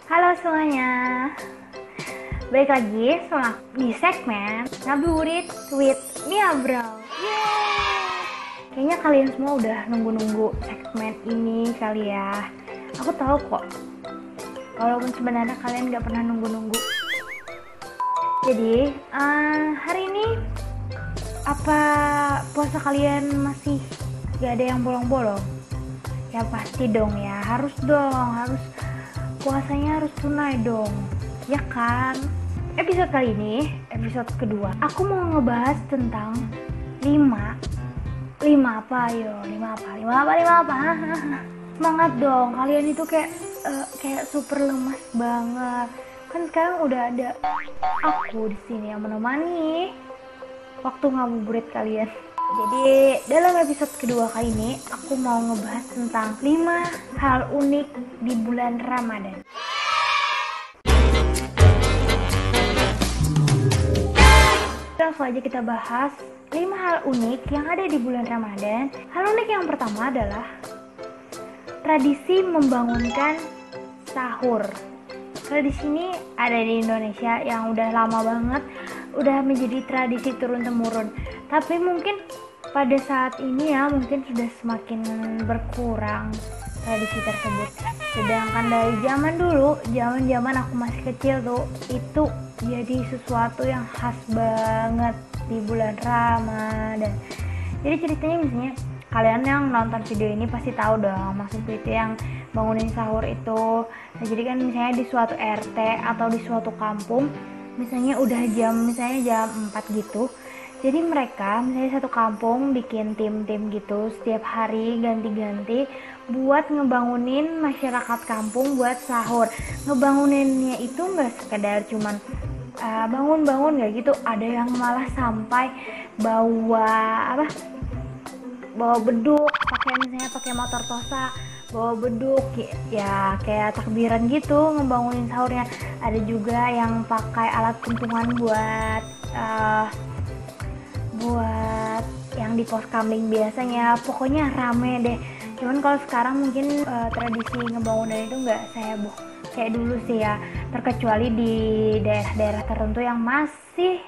Halo semuanya, balik lagi sama di segmen Ngabuburit with Mia Bro. Yeay! Kayaknya kalian semua udah nunggu-nunggu segmen ini kali ya. Aku tahu kok, walaupun sebenarnya kalian gak pernah nunggu-nunggu. Jadi, hari ini apa puasa kalian masih gak ada yang bolong-bolong? Ya pasti dong ya, harus puasanya harus tunai dong, ya kan? Episode kali ini, episode kedua, aku mau ngebahas tentang 5 apa, ayo 5 apa semangat dong, kalian itu kayak super lemas banget kan. Sekarang udah ada aku di sini yang menemani waktu ngabuburit kalian. Jadi dalam episode kedua kali ini aku mau ngebahas tentang 5 hal unik di bulan Ramadan. Langsung aja kita bahas 5 hal unik yang ada di bulan Ramadan. Hal unik yang pertama adalah tradisi membangunkan sahur. Tradisi ini ada di Indonesia yang udah lama banget, udah menjadi tradisi turun-temurun. Tapi mungkin pada saat ini ya mungkin sudah semakin berkurang tradisi tersebut. Sedangkan dari zaman dulu, zaman aku masih kecil tuh, itu jadi sesuatu yang khas banget di bulan Ramadan. Jadi ceritanya misalnya kalian yang nonton video ini pasti tahu dong maksud itu yang bangunin sahur itu. Nah, jadi kan misalnya di suatu RT atau di suatu kampung misalnya udah misalnya jam 4 gitu. Jadi mereka misalnya satu kampung bikin tim-tim gitu setiap hari ganti-ganti buat ngebangunin masyarakat kampung buat sahur. Ngebanguninnya itu nggak sekedar cuman bangun-bangun nggak gitu, ada yang malah sampai bawa beduk, pakai motor tosa, bawa beduk ya kayak takbiran gitu ngebangunin sahurnya. Ada juga yang pakai alat pentungan buat yang di pos kamling biasanya. Pokoknya rame deh. Cuman kalau sekarang mungkin tradisi ngebangunan itu nggak seheboh kayak dulu sih ya, terkecuali di daerah-daerah tertentu yang masih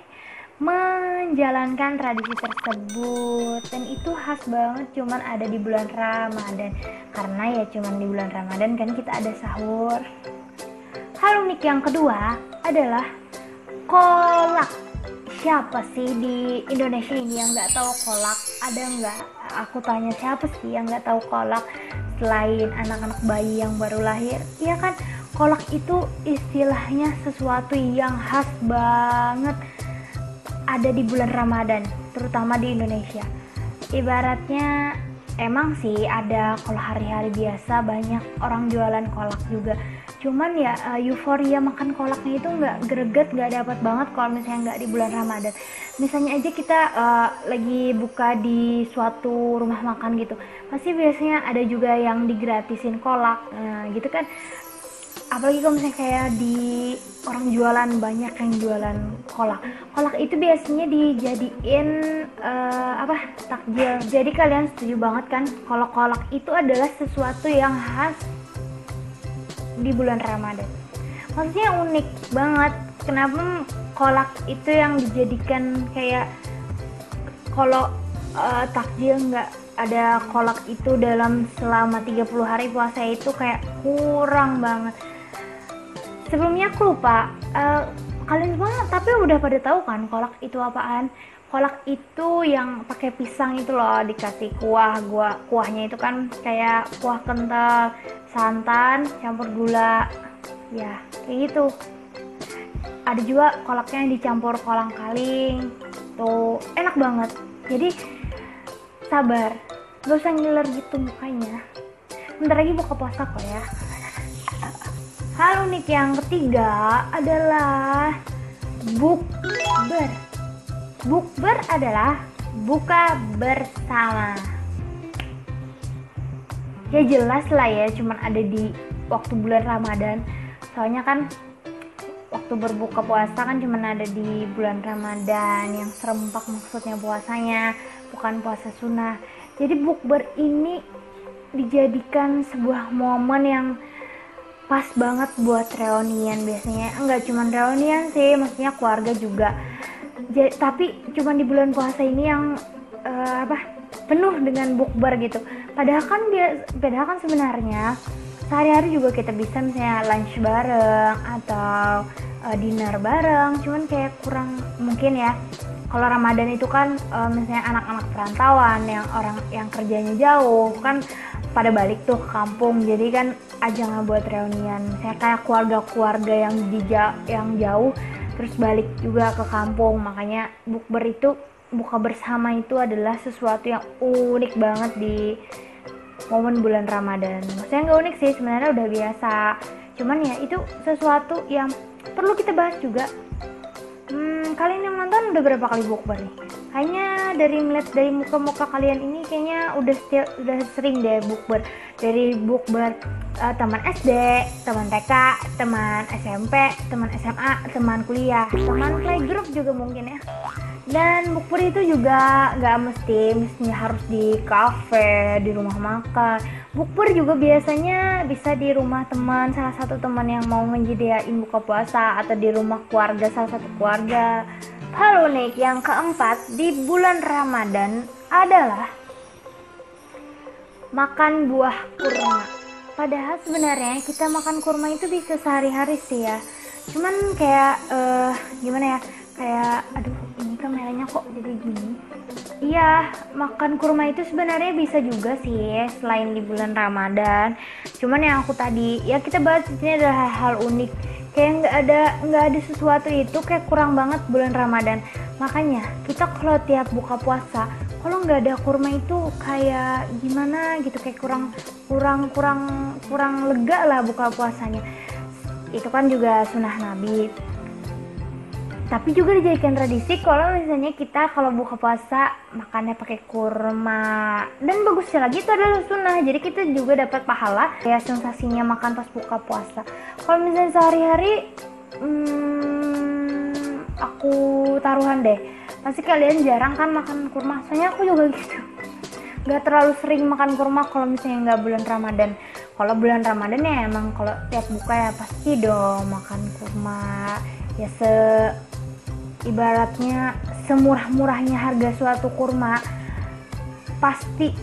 menjalankan tradisi tersebut, dan itu khas banget cuman ada di bulan Ramadan, karena ya cuman di bulan Ramadan kan kita ada sahur. Hal unik yang kedua adalah kolak. Siapa sih di Indonesia ini yang nggak tahu kolak? Ada nggak? Aku tanya, siapa sih yang nggak tahu kolak selain anak-anak bayi yang baru lahir? Iya kan, kolak itu istilahnya sesuatu yang khas banget ada di bulan Ramadan, terutama di Indonesia. Ibaratnya emang sih ada kalau hari-hari biasa banyak orang jualan kolak juga. Cuman ya euforia makan kolaknya itu nggak greget, nggak dapat banget kalau misalnya nggak di bulan Ramadan. Misalnya aja kita lagi buka di suatu rumah makan gitu, pasti biasanya ada juga yang digratisin kolak, gitu kan. Apalagi kalau misalnya kayak di orang jualan, banyak yang jualan kolak itu biasanya dijadiin takjil. Jadi kalian setuju banget kan kalau kolak itu adalah sesuatu yang khas di bulan Ramadan. Maksudnya unik banget, kenapa kolak itu yang dijadikan kayak kalau takjil, nggak ada kolak itu dalam selama 30 hari puasa itu kayak kurang banget. Sebelumnya aku lupa, kalian semua tapi udah pada tahu kan kolak itu apaan? Kolak itu yang pakai pisang itu loh, dikasih kuahnya itu kan kayak kuah kental, santan campur gula, ya kayak gitu. Ada juga kolaknya yang dicampur kolang kaling, tuh enak banget. Jadi sabar, gak usah ngiler gitu mukanya, bentar lagi buka puasa kok ya. Hal unik yang ketiga adalah bukber. Bukber adalah buka bersama. Ya jelas lah ya, cuman ada di waktu bulan Ramadan. Soalnya kan waktu berbuka puasa kan cuman ada di bulan Ramadan yang serempak, maksudnya puasanya bukan puasa sunnah. Jadi bukber ini dijadikan sebuah momen yang pas banget buat reunian biasanya. Enggak cuma reunian sih, maksudnya keluarga juga. Tapi cuma di bulan puasa ini yang penuh dengan bukber gitu. Padahal kan sebenarnya sehari-hari juga kita bisa misalnya lunch bareng atau dinner bareng, cuman kayak kurang mungkin ya. Kalau Ramadan itu kan misalnya anak-anak perantauan yang kerjanya jauh kan pada balik tuh ke kampung, jadi kan ajang buat reunian. Saya kayak keluarga-keluarga yang jauh terus balik juga ke kampung, makanya bukber itu, buka bersama itu adalah sesuatu yang unik banget di momen bulan Ramadan. Maksudnya nggak unik sih, sebenarnya udah biasa, cuman ya itu sesuatu yang perlu kita bahas juga. Kalian yang nonton udah berapa kali bukber nih? Kayaknya melihat dari muka-muka kalian ini kayaknya udah sering deh bukber. Dari bukber teman SD, teman TK, teman SMP, teman SMA, teman kuliah, teman playgroup juga mungkin ya. Dan bukber itu juga nggak mestinya harus di kafe, di rumah makan. Bukber juga biasanya bisa di rumah teman, salah satu teman yang mau menyediain buka puasa, atau di rumah keluarga, salah satu keluarga. Hal unik yang keempat di bulan Ramadan adalah makan buah kurma. Padahal sebenarnya kita makan kurma itu bisa sehari-hari sih ya. Cuman kayak gimana ya? Kayak aduh, ini kameranya kok jadi gini. Iya, makan kurma itu sebenarnya bisa juga sih selain di bulan Ramadan. Cuman yang aku tadi, ya kita bahas ini adalah hal unik. Kayak nggak ada sesuatu itu kayak kurang banget bulan Ramadan. Makanya kita kalau tiap buka puasa, kalau nggak ada kurma itu kayak gimana gitu, kayak kurang lega lah buka puasanya. Itu kan juga sunnah Nabi. Tapi juga dijadikan tradisi kalau misalnya kita kalau buka puasa makannya pakai kurma. Dan bagusnya lagi itu adalah sunnah, jadi kita juga dapat pahala kayak sensasinya makan pas buka puasa. Kalau misalnya sehari-hari aku taruhan deh, pasti kalian jarang kan makan kurma. Soalnya aku juga gitu, gak terlalu sering makan kurma kalau misalnya nggak bulan Ramadan. Kalau bulan Ramadan ya emang kalau tiap buka ya pasti dong makan kurma. Ya ibaratnya semurah-murahnya harga suatu kurma, pasti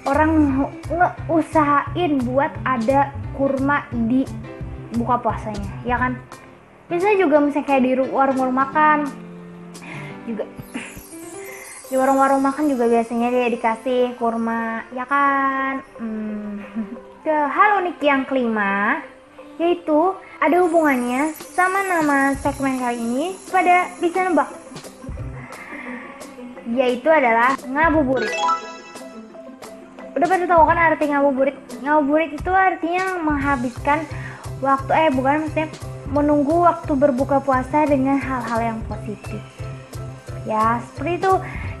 orang ngeusahain buat ada kurma di buka puasanya, ya kan? Biasanya juga misalnya kayak di warung-warung makan juga, di warung-warung makan juga biasanya dia dikasih kurma, ya kan? Hal unik yang kelima yaitu ada hubungannya sama nama segmen kali ini. Pada bisa nebak, yaitu adalah ngabuburit. Udah pada tahu kan arti ngabuburit? Ngabuburit itu artinya menghabiskan waktu, maksudnya menunggu waktu berbuka puasa dengan hal-hal yang positif. Ya seperti itu.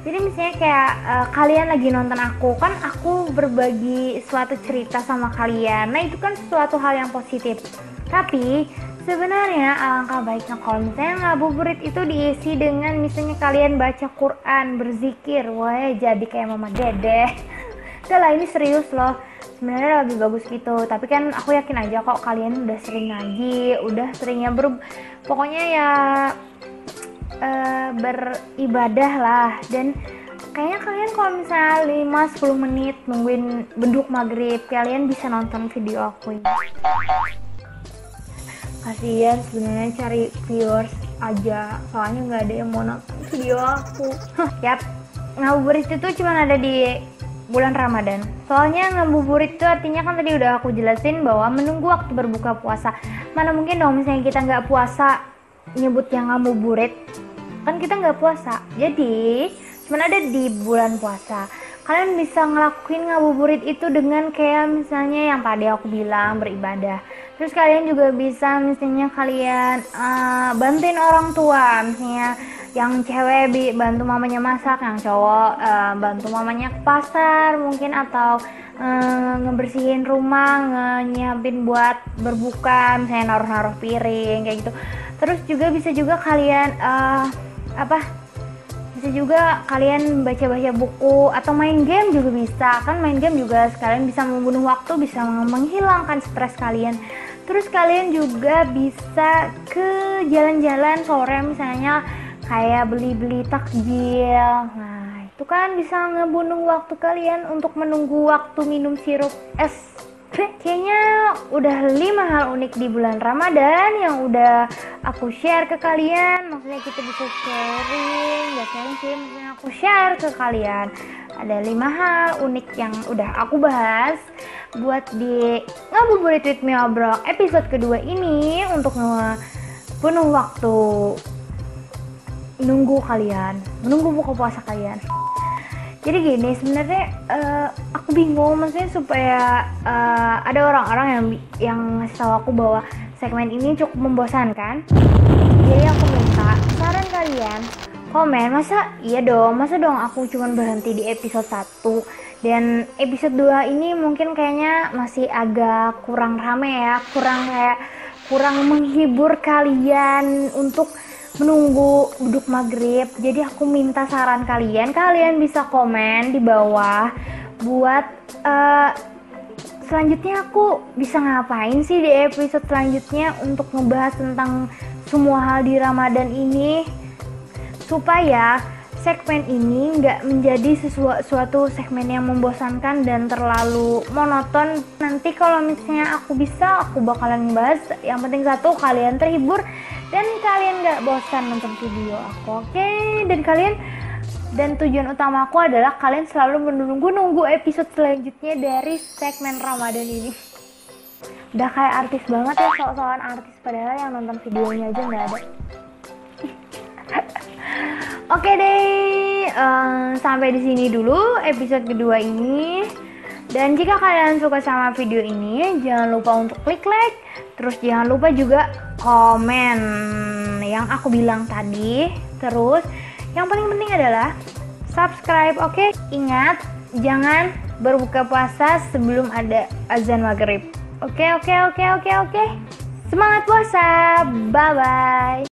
Jadi misalnya kayak kalian lagi nonton aku berbagi suatu cerita sama kalian. Nah itu kan suatu hal yang positif. Tapi sebenarnya alangkah baiknya kalau misalnya ngabuburit itu diisi dengan misalnya kalian baca Quran, berzikir. Wah jadi kayak Mama Dede. Udah lah, ini serius loh. Sebenarnya lebih bagus gitu. Tapi kan aku yakin aja kok kalian udah sering ngaji, udah seringnya pokoknya ya beribadah lah. Dan kayaknya kalian kalau misalnya 5-10 menit nungguin beduk maghrib, kalian bisa nonton video aku ini. Kasian sebenarnya cari viewers aja, soalnya nggak ada yang mau nonton video aku. Yap, ngabuburit itu cuma ada di bulan Ramadan. Soalnya ngabuburit itu artinya kan tadi udah aku jelasin bahwa menunggu waktu berbuka puasa. Mana mungkin dong misalnya kita nggak puasa nyebutnya ngabuburit, kan kita nggak puasa. Jadi cuma ada di bulan puasa. Kalian bisa ngelakuin ngabuburit itu dengan kayak misalnya yang tadi aku bilang, beribadah. Terus kalian juga bisa misalnya kalian bantuin orang tua, misalnya yang cewek bantu mamanya masak, yang cowok bantu mamanya ke pasar mungkin, atau ngebersihin rumah, nyiapin buat berbuka, misalnya naruh-naruh piring kayak gitu. Terus juga bisa juga kalian bisa juga kalian baca-baca buku atau main game juga bisa. Kan main game juga sekalian bisa membunuh waktu, bisa menghilangkan stres kalian. Terus kalian juga bisa ke jalan-jalan sore misalnya kayak beli-beli takjil. Nah, itu kan bisa ngebunuh waktu kalian untuk menunggu waktu minum sirup es. Kayaknya udah 5 hal unik di bulan Ramadan yang udah aku share ke kalian. Maksudnya kita bisa sharing, gak sharing sih, maksudnya aku share ke kalian. Ada 5 hal unik yang udah aku bahas buat di Ngabuburit with Mia Obrol episode kedua ini untuk ngebunuh waktu menunggu buka puasa kalian. Jadi gini, sebenarnya aku bingung, maksudnya supaya ada orang-orang yang ngasih tahu aku bahwa segmen ini cukup membosankan. Jadi aku minta saran kalian, komen, masa dong aku cuma berhenti di episode 1 dan episode 2 ini mungkin kayaknya masih agak kurang rame ya, kurang menghibur kalian untuk menunggu duduk maghrib. Jadi aku minta saran kalian bisa komen di bawah buat selanjutnya aku bisa ngapain sih di episode selanjutnya untuk ngebahas tentang semua hal di Ramadan ini, supaya segmen ini nggak menjadi suatu segmen yang membosankan dan terlalu monoton. Nanti kalau misalnya aku bakalan bahas yang penting satu, kalian terhibur dan kalian gak bosan nonton video aku, oke? Dan tujuan utama aku adalah kalian selalu menunggu episode selanjutnya dari segmen Ramadan ini. Udah kayak artis banget ya, sok-sokan artis, padahal yang nonton videonya aja gak ada. Oke deh, sampai di sini dulu episode kedua ini. Dan jika kalian suka sama video ini, jangan lupa untuk klik like. Terus jangan lupa juga komen yang aku bilang tadi. Terus yang paling penting adalah subscribe, oke? Ingat, jangan berbuka puasa sebelum ada azan maghrib. Oke. Semangat puasa, bye-bye.